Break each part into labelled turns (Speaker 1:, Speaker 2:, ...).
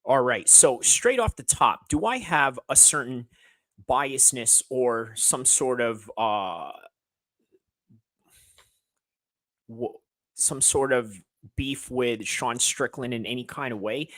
Speaker 1: All right. So straight off the top, do I have a certain biasness or some sort of w- some sort of beef with Sean Strickland in any kind of way?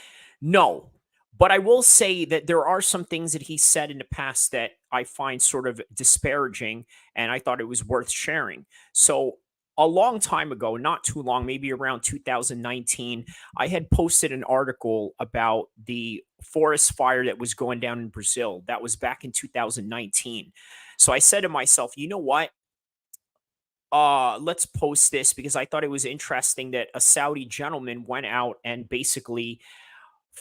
Speaker 1: No. But I will say that there are some things that he said in the past that I find sort of disparaging, and I thought it was worth sharing. So, a long time ago, not too long, maybe around 2019, I had posted an article about the forest fire that was going down in Brazil. That was back in 2019. So, I said to myself, you know what? Let's post this because I thought it was interesting that a Saudi gentleman went out and basically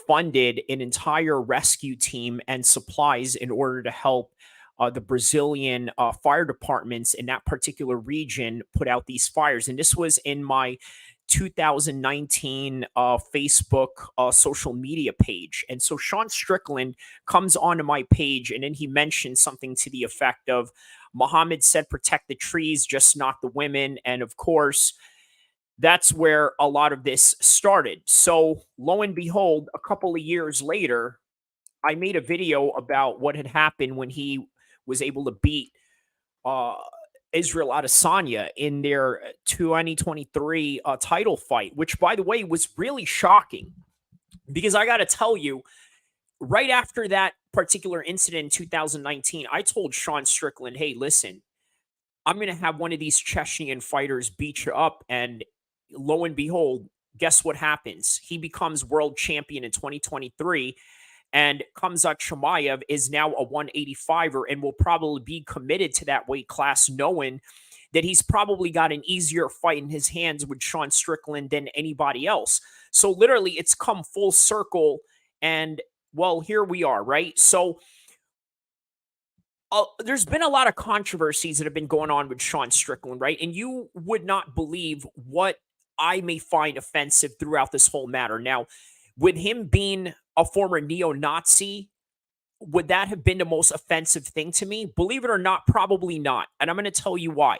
Speaker 1: funded an entire rescue team and supplies in order to help the Brazilian fire departments in that particular region put out these fires. And this was in my 2019 Facebook social media page. And so Sean Strickland comes onto my page and then he mentions something to the effect of Muhammad said, protect the trees, just not the women. And of course, that's where a lot of this started. So, lo and behold, a couple of years later, I made a video about what had happened when he was able to beat uh, Israel Adesanya in their 2023 title fight, which, by the way, was really shocking because I got to tell you, right after that particular incident in 2019, I told Sean Strickland, hey, listen, I'm going to have one of these Chechen fighters beat you up. And lo and behold, guess what happens? He becomes world champion in 2023. And Khamzat Chimaev is now a 185er and will probably be committed to that weight class, knowing that he's probably got an easier fight in his hands with Sean Strickland than anybody else. So literally, it's come full circle. And well, here we are, right? So there's been a lot of controversies that have been going on with Sean Strickland, right? And you would not believe what I may find offensive throughout this whole matter. Now, with him being a former neo Nazi, would that have been the most offensive thing to me? Believe it or not, probably not. And I'm going to tell you why.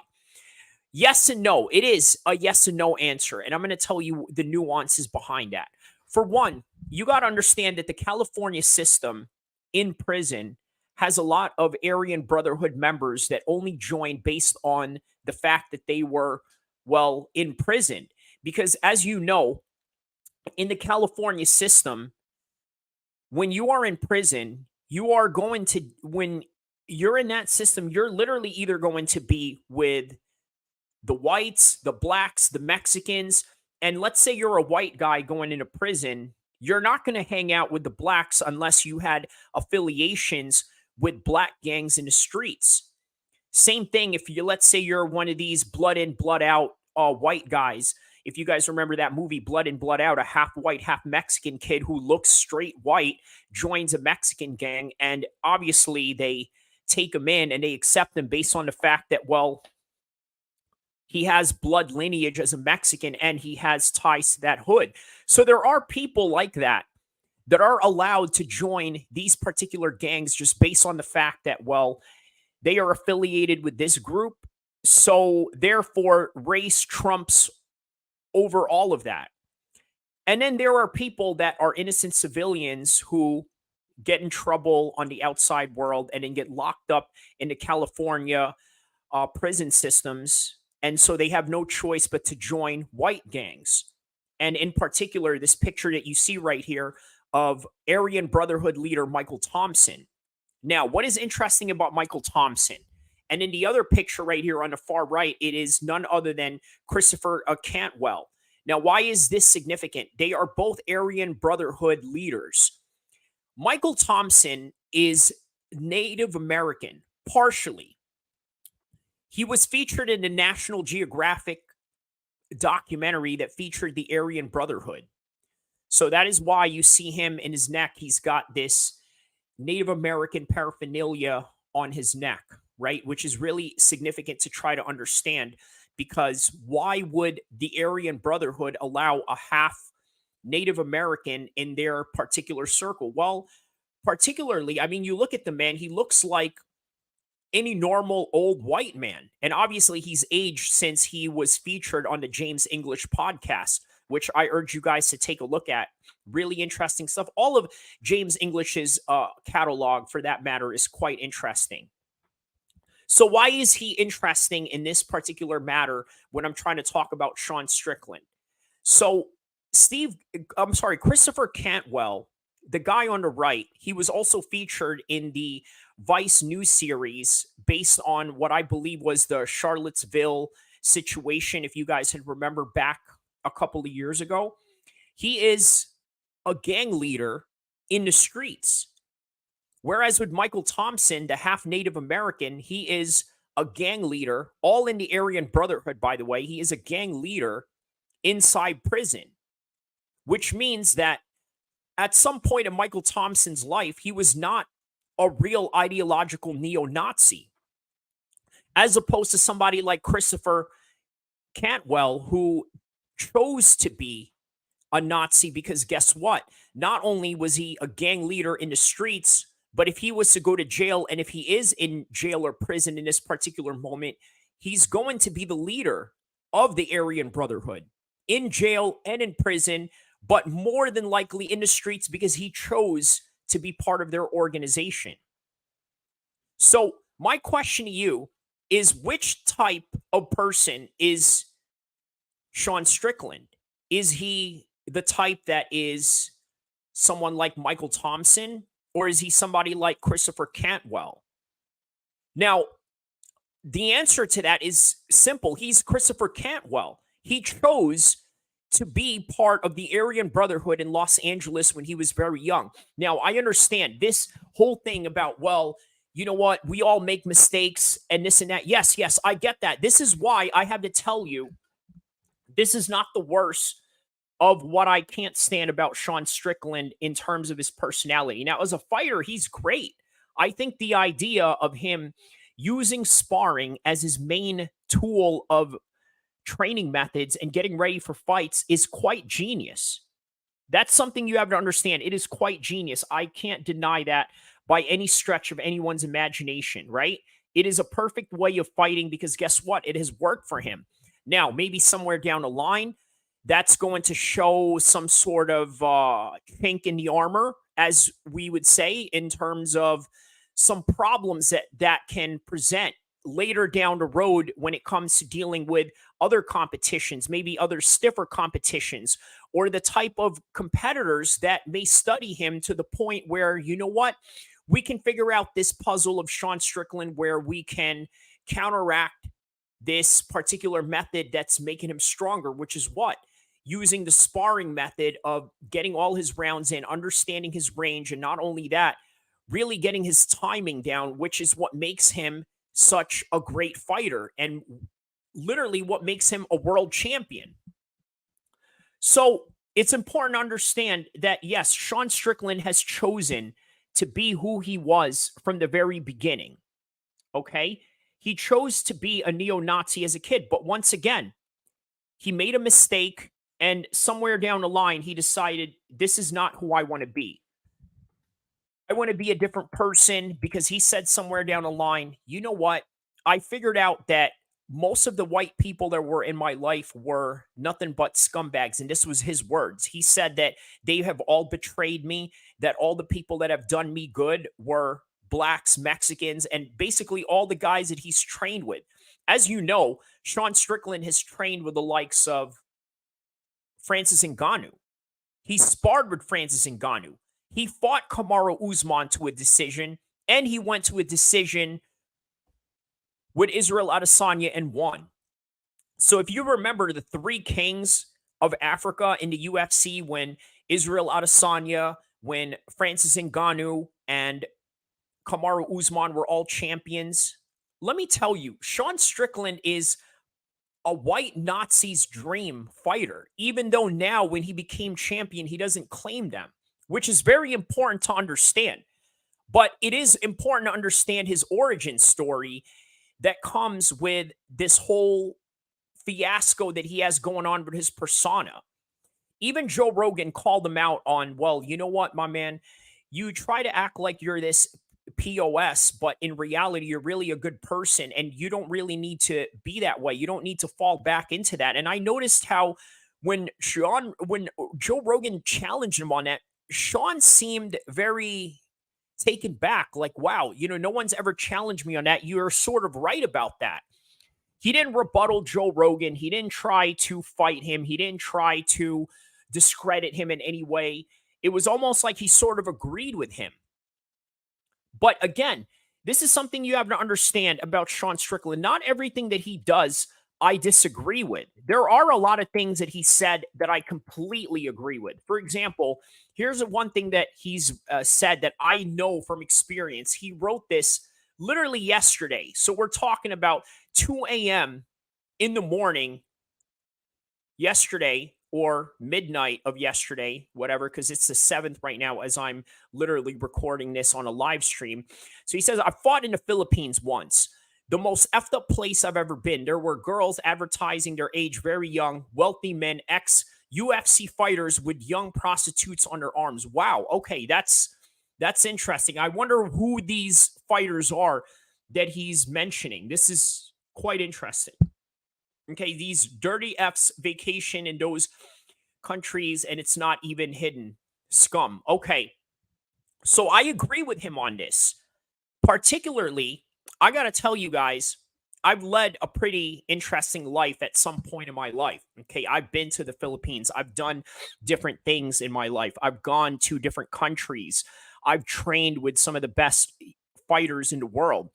Speaker 1: Yes and no. It is a yes and no answer. And I'm going to tell you the nuances behind that. For one, you got to understand that the California system in prison has a lot of Aryan Brotherhood members that only joined based on the fact that they were, well, imprisoned. Because as you know, in the California system, when you are in prison, you are going to, when you're in that system, you're literally either going to be with the whites, the blacks, the Mexicans. And let's say you're a white guy going into prison, you're not going to hang out with the blacks unless you had affiliations with black gangs in the streets. Same thing if you, let's say you're one of these blood in, blood out white guys. If you guys remember that movie Blood in, Blood Out, a half white, half Mexican kid who looks straight white joins a Mexican gang. And obviously they take him in and they accept him based on the fact that, well, he has blood lineage as a Mexican and he has ties to that hood. So there are people like that that are allowed to join these particular gangs just based on the fact that, well, they are affiliated with this group. So therefore, race trumps over all of that. And then there are people that are innocent civilians who get in trouble on the outside world and then get locked up in the California prison systems. And so they have no choice but to join white gangs. And in particular, this picture that you see right here of Aryan Brotherhood leader Michael Thompson. Now, what is interesting about Michael Thompson? And in the other picture right here on the far right, it is none other than Christopher Cantwell. Now, why is this significant? They are both Aryan Brotherhood leaders. Michael Thompson is Native American, partially. He was featured in the National Geographic documentary that featured the Aryan Brotherhood. So that is why you see him in his neck. He's got this Native American paraphernalia on his neck, right? Which is really significant to try to understand because why would the Aryan Brotherhood allow a half Native American in their particular circle? Well, particularly, I mean, you look at the man, he looks like any normal old white man. And obviously, he's aged since he was featured on the James English podcast. which I urge you guys to take a look at. Really interesting stuff. All of James English's catalog, for that matter, is quite interesting. So, why is he interesting in this particular matter when I'm trying to talk about Sean Strickland? So, Christopher Cantwell, the guy on the right, he was also featured in the Vice news series based on what I believe was the Charlottesville situation. If you guys had remember back a couple of years ago, he is a gang leader in the streets. Whereas with Michael Thompson, the half Native American, he is a gang leader, all in the Aryan Brotherhood, by the way. He is a gang leader inside prison, which means that at some point in Michael Thompson's life, he was not a real ideological neo Nazi, as opposed to somebody like Christopher Cantwell, who chose to be a Nazi because guess what? Not only was he a gang leader in the streets, but if he was to go to jail, and if he is in jail or prison in this particular moment, he's going to be the leader of the Aryan Brotherhood in jail and in prison, but more than likely in the streets because he chose to be part of their organization. So, my question to you is, which type of person is Sean Strickland? Is he the type that is someone like Michael Thompson, or is he somebody like Christopher Cantwell? Now, the answer to that is simple. He's Christopher Cantwell. He chose to be part of the Aryan Brotherhood in Los Angeles when he was very young. Now, I understand this whole thing about, well, you know what? We all make mistakes and this and that. Yes, yes, I get that. This is why I have to tell you, this is not the worst of what I can't stand about Sean Strickland in terms of his personality. Now, as a fighter, he's great. I think the idea of him using sparring as his main tool of training methods and getting ready for fights is quite genius. That's something you have to understand. It is quite genius. I can't deny that by any stretch of anyone's imagination, right? It is a perfect way of fighting because guess what? It has worked for him. Now, maybe somewhere down the line, that's going to show some sort of chink in the armor, as we would say, in terms of some problems that can present later down the road when it comes to dealing with other competitions, maybe other stiffer competitions, or the type of competitors that may study him to the point where, you know what, we can figure out this puzzle of Sean Strickland where we can counteract this particular method that's making him stronger, which is what? Using the sparring method of getting all his rounds in, understanding his range, and not only that, really getting his timing down, which is what makes him such a great fighter and literally what makes him a world champion. So it's important to understand that, yes, Sean Strickland has chosen to be who he was from the very beginning. Okay? He chose to be a neo-Nazi as a kid, but once again, he made a mistake, and somewhere down the line, he decided, this is not who I want to be. I want to be a different person, because he said somewhere down the line, you know what? I figured out that most of the white people that were in my life were nothing but scumbags. And this was his words. He said that they have all betrayed me, that all the people that have done me good were blacks, Mexicans, and basically all the guys that he's trained with. As you know, Sean Strickland has trained with the likes of Francis Ngannou. He sparred with Francis Ngannou. He fought Kamaru Usman to a decision, and he went to a decision with Israel Adesanya and won. So if you remember the three kings of Africa in the UFC, when Israel Adesanya, when Francis Ngannou, and Kamaru Usman were all champions, let me tell you, Sean Strickland is a white Nazi's dream fighter, even though now when he became champion, he doesn't claim them, which is very important to understand. But it is important to understand his origin story that comes with this whole fiasco that he has going on with his persona. Even Joe Rogan called him out on, well, you know what, my man, you try to act like you're this POS, but in reality, you're really a good person, and you don't really need to be that way. You don't need to fall back into that. And I noticed how when Joe Rogan challenged him on that, Sean seemed very taken back. Like, wow, no one's ever challenged me on that. You're sort of right about that. He didn't rebuttal Joe Rogan. He didn't try to fight him. He didn't try to discredit him in any way. It was almost like he sort of agreed with him. But again, this is something you have to understand about Sean Strickland. Not everything that he does, I disagree with. There are a lot of things that he said that I completely agree with. For example, here's one thing that he's said that I know from experience. He wrote this literally yesterday. So we're talking about 2 a.m. in the morning yesterday, or midnight of yesterday, whatever, because it's the 7th right now as I'm literally recording this on a live stream. So he says, I fought in the Philippines once. The most effed up place I've ever been. There were girls advertising their age very young, wealthy men, ex-UFC fighters with young prostitutes on their arms. Wow. Okay, that's interesting. I wonder who these fighters are that he's mentioning. This is quite interesting. Okay, these dirty F's vacation in those countries, and it's not even hidden. Scum. Okay, so I agree with him on this. Particularly, I got to tell you guys, I've led a pretty interesting life at some point in my life. Okay, I've been to the Philippines. I've done different things in my life. I've gone to different countries. I've trained with some of the best fighters in the world.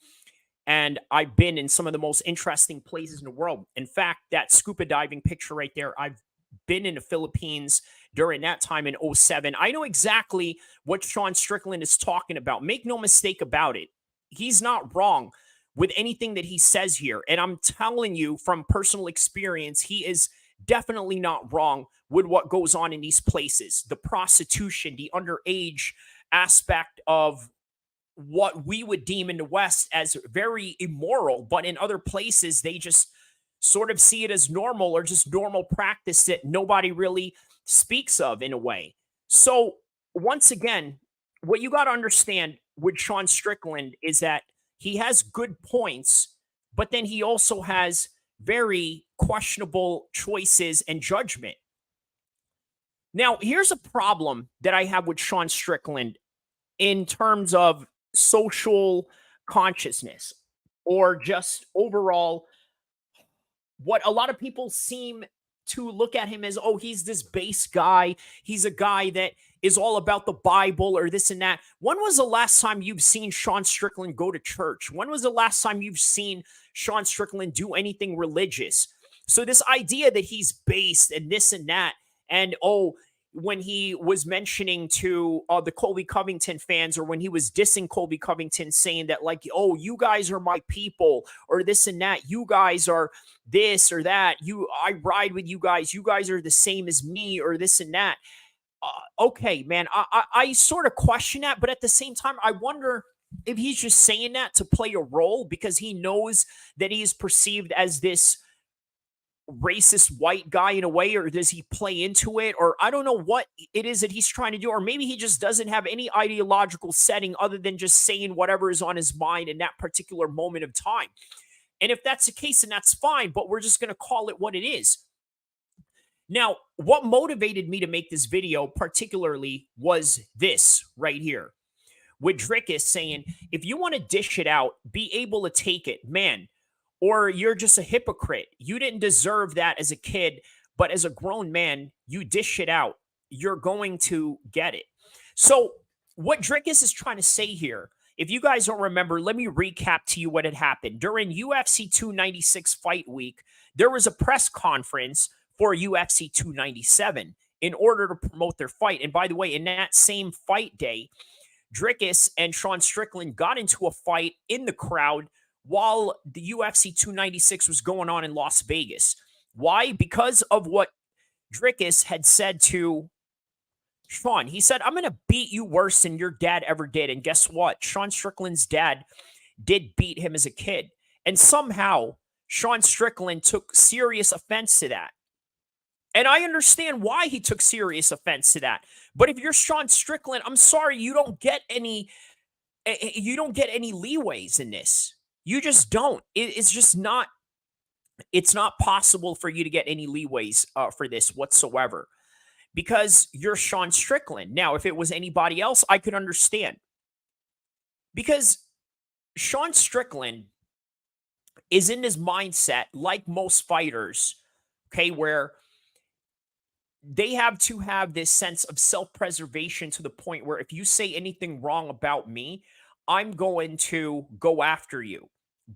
Speaker 1: And I've been in some of the most interesting places in the world. In fact, that scuba diving picture right there, I've been in the Philippines during that time in 07. I know exactly what Sean Strickland is talking about. Make no mistake about it. He's not wrong with anything that he says here. And I'm telling you from personal experience, he is definitely not wrong with what goes on in these places. The prostitution, the underage aspect of what we would deem in the West as very immoral, but in other places, they just sort of see it as normal or just normal practice that nobody really speaks of in a way. So, once again, what you got to understand with Sean Strickland is that he has good points, but then he also has very questionable choices and judgment. Now, here's a problem that I have with Sean Strickland in terms of social consciousness or just overall what a lot of people seem to look at him as, oh, he's this base guy. He's a guy that is all about the Bible or this and that. When was the last time you've seen Sean Strickland go to church? When was the last time you've seen Sean Strickland do anything religious? So this idea that he's based and this and that, and oh, when he was mentioning to the Colby Covington fans, or when he was dissing Colby Covington, saying that like, oh, you guys are my people, or this and that, you guys are this or that, I ride with you guys are the same as me, or this and that. Okay, man, I sort of question that, but at the same time, I wonder if he's just saying that to play a role because he knows that he is perceived as this racist white guy in a way, or does he play into it? Or I don't know what it is that he's trying to do, or maybe he just doesn't have any ideological setting other than just saying whatever is on his mind in that particular moment of time. And if that's the case, then that's fine, but we're just going to call it what it is. Now, what motivated me to make this video particularly was this right here, with Drickus saying, if you want to dish it out, be able to take it, man, or you're just a hypocrite. You didn't deserve that as a kid, but as a grown man, you dish it out. You're going to get it. So what Drickus is trying to say here, if you guys don't remember, let me recap to you what had happened. During UFC 296 fight week, there was a press conference for UFC 297 in order to promote their fight. And by the way, in that same fight day, Drickus and Sean Strickland got into a fight in the crowd while the UFC 296 was going on in Las Vegas. Why? Because of what Drickus had said to Sean. He said, I'm going to beat you worse than your dad ever did. And guess what? Sean Strickland's dad did beat him as a kid. And somehow, Sean Strickland took serious offense to that. And I understand why he took serious offense to that. But if you're Sean Strickland, I'm sorry, you don't get any leeways in this. You just don't. It's just not It's not possible for you to get any leeways for this whatsoever because you're Sean Strickland. Now, if it was anybody else, I could understand because Sean Strickland is in this mindset, like most fighters, okay, where they have to have this sense of self preservation to the point where if you say anything wrong about me, I'm going to go after you.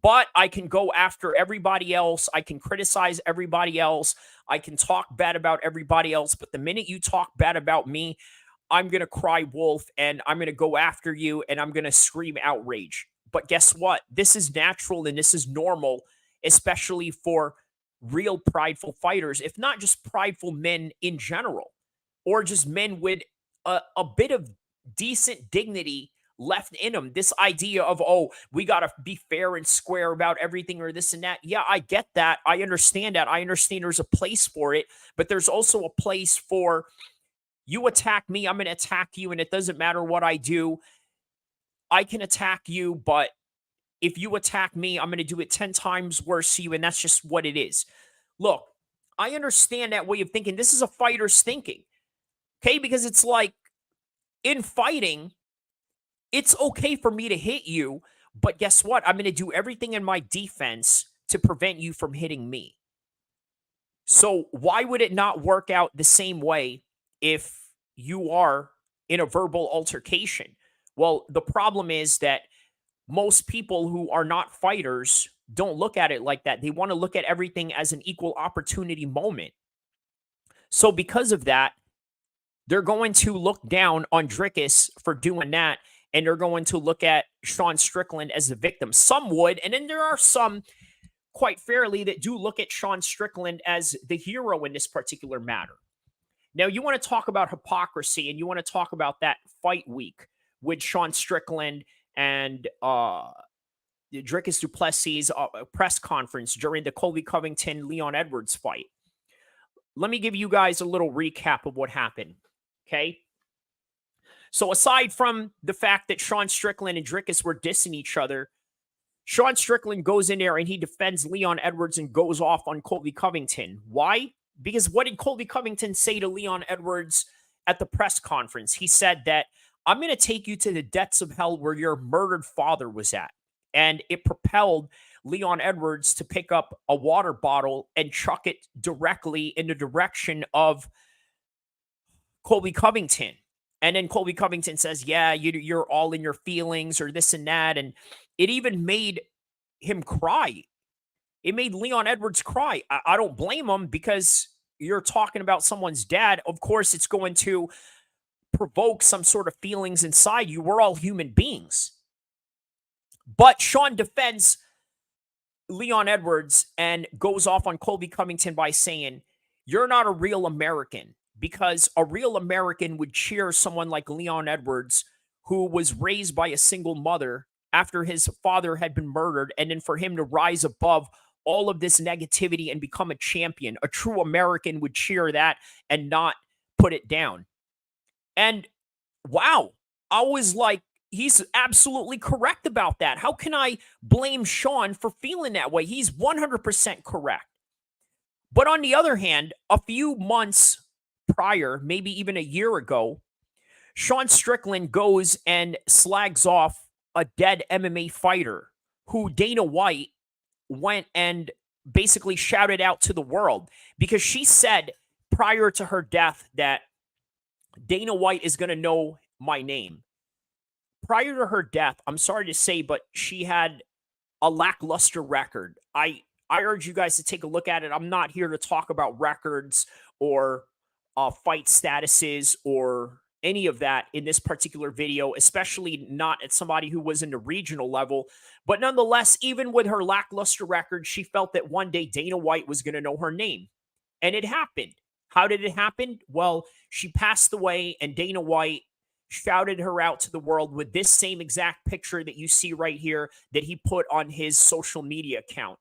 Speaker 1: But I can go after everybody else. I can criticize everybody else. I can talk bad about everybody else. But the minute you talk bad about me, I'm going to cry wolf and I'm going to go after you and I'm going to scream outrage. But guess what? This is natural and this is normal, especially for real prideful fighters, if not just prideful men in general, or just men with a bit of decent dignity left in them. This idea of, oh, we got to be fair and square about everything or this and that. Yeah, I get that. I understand that. I understand there's a place for it, but there's also a place for you attack me, I'm going to attack you, and it doesn't matter what I do. I can attack you, but if you attack me, I'm going to do it 10 times worse to you, and that's just what it is. Look, I understand that way of thinking. This is a fighter's thinking, okay? Because it's like in fighting, it's okay for me to hit you, but guess what? I'm going to do everything in my defense to prevent you from hitting me. So why would it not work out the same way if you are in a verbal altercation? Well, the problem is that most people who are not fighters don't look at it like that. They want to look at everything as an equal opportunity moment. So because of that, they're going to look down on Drickus for doing that, and they're going to look at Sean Strickland as the victim. Some would, and then there are some quite fairly that do look at Sean Strickland as the hero in this particular matter. Now, you want to talk about hypocrisy and you want to talk about that fight week with Sean Strickland and Dricus du Plessis press conference during the Colby Covington Leon Edwards fight. Let me give you guys a little recap of what happened. Okay. So aside from the fact that Sean Strickland and Dricus were dissing each other, Sean Strickland goes in there and he defends Leon Edwards and goes off on Colby Covington. Why? Because what did Colby Covington say to Leon Edwards at the press conference? He said that I'm going to take you to the depths of hell where your murdered father was at. And it propelled Leon Edwards to pick up a water bottle and chuck it directly in the direction of Colby Covington. And then Colby Covington says, yeah, you're all in your feelings or this and that. And it even made him cry. It made Leon Edwards cry. I don't blame him because you're talking about someone's dad. Of course, it's going to provoke some sort of feelings inside you. We're all human beings. But Sean defends Leon Edwards and goes off on Colby Covington by saying, you're not a real American, because a real American would cheer someone like Leon Edwards, who was raised by a single mother after his father had been murdered, and then for him to rise above all of this negativity and become a champion. A true American would cheer that and not put it down. And wow, I was like, he's absolutely correct about that. How can I blame Sean for feeling that way? He's 100% correct. But on the other hand, a few months prior, maybe even a year ago, Sean Strickland goes and slags off a dead MMA fighter who Dana White went and basically shouted out to the world because she said prior to her death that Dana White is going to know my name. Prior to her death, I'm sorry to say, but she had a lackluster record. I urge you guys to take a look at it. I'm not here to talk about records or fight statuses or any of that in this particular video, especially not at somebody who was in the regional level. But nonetheless, even with her lackluster record, she felt that one day Dana White was going to know her name. And it happened. How did it happen? Well, she passed away, and Dana White shouted her out to the world with this same exact picture that you see right here that he put on his social media account.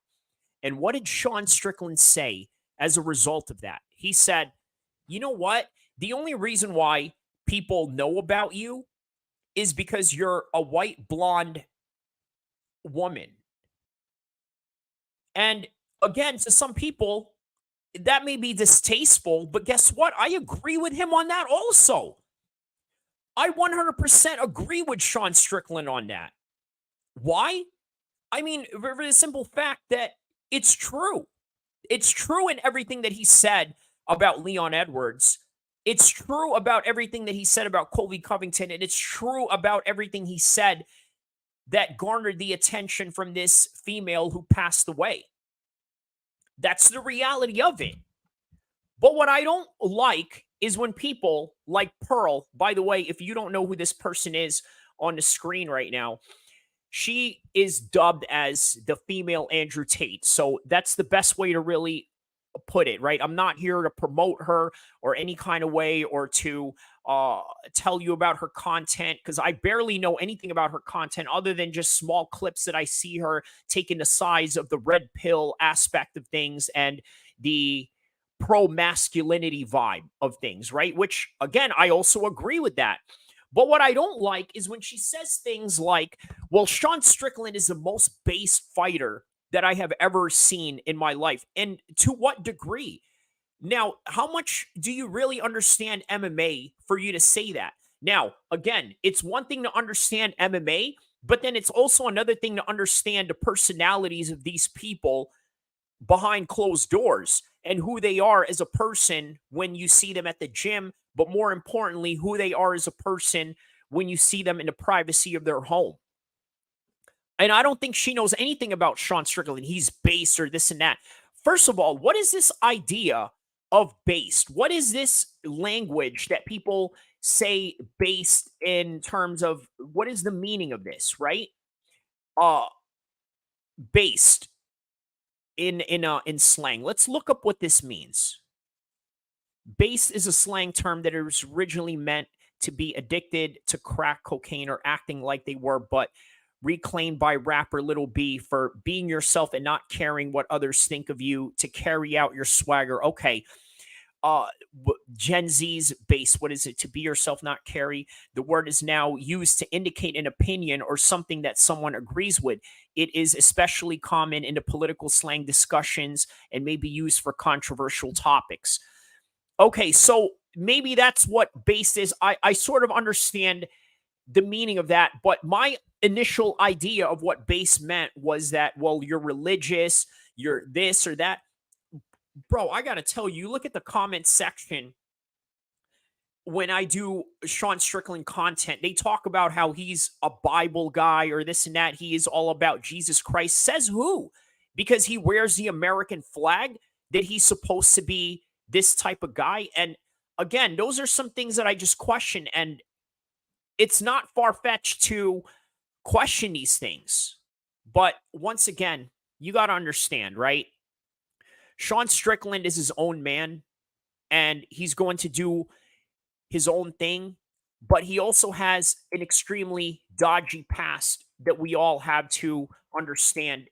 Speaker 1: And what did Sean Strickland say as a result of that? He said, you know what? The only reason why people know about you is because you're a white blonde woman. And Again, to some people, that may be distasteful, but guess what? I agree with him on that also. I 100% agree with Sean Strickland on that. Why? I mean, for the simple fact that it's true. It's true in everything that he said about Leon Edwards. It's true about everything that he said about Colby Covington. And it's true about everything he said that garnered the attention from this female who passed away. That's the reality of it. But what I don't like is when people like Pearl, by the way, if you don't know who this person is on the screen right now, she is dubbed as the female Andrew Tate. So that's the best way to really put it, right? I'm not here to promote her or any kind of way or to tell you about her content because I barely know anything about her content other than just small clips that I see her taking the size of the red pill aspect of things and the pro masculinity vibe of things, right? Which, again, I also agree with that. But what I don't like is when she says things like, well, Sean Strickland is the most base fighter that I have ever seen in my life. And to what degree? Now, how much do you really understand MMA for you to say that? Now, again, it's one thing to understand MMA, but then it's also another thing to understand the personalities of these people behind closed doors and who they are as a person when you see them at the gym, but more importantly, who they are as a person when you see them in the privacy of their home. And I don't think she knows anything about Sean Strickland. He's based or this and that. First of all, what is this idea of based? What is this language that people say based in terms of what is the meaning of this, right? Uh Based in slang. Let's look up what this means. Based is a slang term that is originally meant to be addicted to crack cocaine or acting like they were, but reclaimed by rapper Little B for being yourself and not caring what others think of you to carry out your swagger. Okay. Uh Gen Z's base, what is it? To be yourself, not carry. The word is now used to indicate an opinion or something that someone agrees with. It is especially common in the political slang discussions and may be used for controversial topics. Okay, so maybe that's what base is. I sort of understand the meaning of that, but my initial idea of what base meant was that, well, you're religious, you're this or that. Bro, I gotta tell you, look at the comment section when I do Sean Strickland content. They talk about how he's a Bible guy or this and that. He is all about Jesus Christ. Says who? Because he wears the American flag, that he's supposed to be this type of guy. And again, those are some things that I just question. And it's not far fetched to question these things. But once again, you got to understand, right? Sean Strickland is his own man and he's going to do his own thing, but he also has an extremely dodgy past that we all have to understand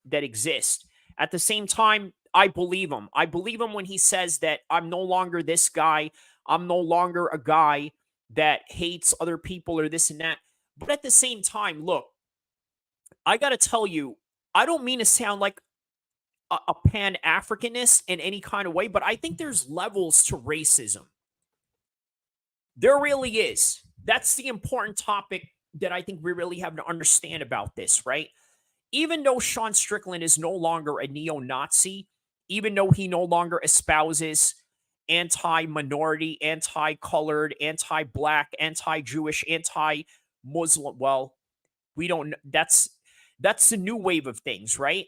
Speaker 1: that exists. At the same time, I believe him. I believe him when he says that I'm no longer this guy. I'm no longer a guy that hates other people or this and that. But at the same time, look, I got to tell you, I don't mean to sound like a pan Africanist in any kind of way, but I think there's levels to racism. There really is. That's the important topic that I think we really have to understand about this, right? Even though Sean Strickland is no longer a neo Nazi, even though he no longer espouses anti minority, anti colored, anti black, anti Jewish, anti Muslim, well, we don't, that's the new wave of things, right?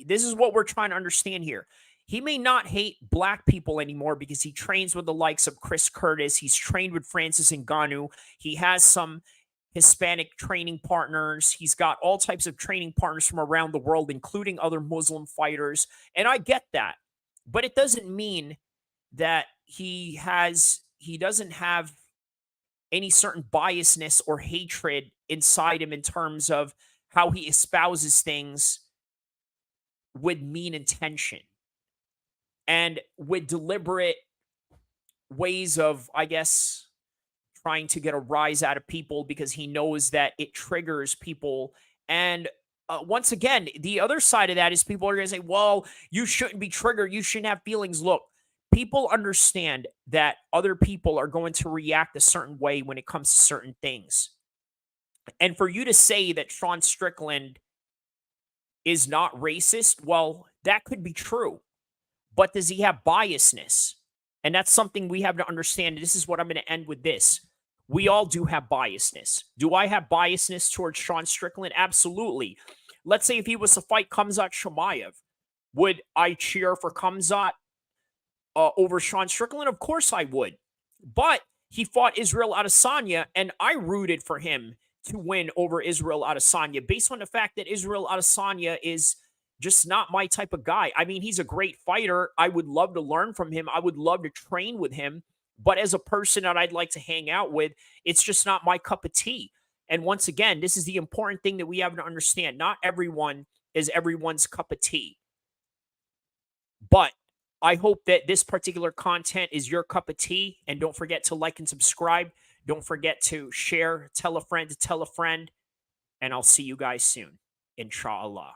Speaker 1: This is what we're trying to understand here. He may not hate black people anymore because he trains with the likes of Chris Curtis. He's trained with Francis Ngannou. He has some Hispanic training partners. He's got all types of training partners from around the world, including other Muslim fighters. And I get that. But it doesn't mean that he doesn't have any certain biasness or hatred inside him in terms of how he espouses things with mean intention and with deliberate ways of, I guess, trying to get a rise out of people because he knows that it triggers people. And once again, the other side of that is people are going to say, well, you shouldn't be triggered. You shouldn't have feelings. Look, people understand that other people are going to react a certain way when it comes to certain things. And for you to say that Sean Strickland is not racist, well, that could be true. But does he have biasness? And that's something we have to understand. This is what I'm going to end with this. We all do have biasness. Do I have biasness towards Sean Strickland? Absolutely. Let's say if he was to fight Khamzat Chimaev, would I cheer for Khamzat over Sean Strickland? Of course I would. But he fought Israel Adesanya, and I rooted for him to win over Israel Adesanya based on the fact that Israel Adesanya is just not my type of guy. I mean, he's a great fighter. I would love to learn from him. I would love to train with him. But as a person that I'd like to hang out with, it's just not my cup of tea. And once again, this is the important thing that we have to understand. Not everyone is everyone's cup of tea. But I hope that this particular content is your cup of tea. And don't forget to like and subscribe. Don't forget to share, tell a friend to tell a friend. And I'll see you guys soon. Inshallah.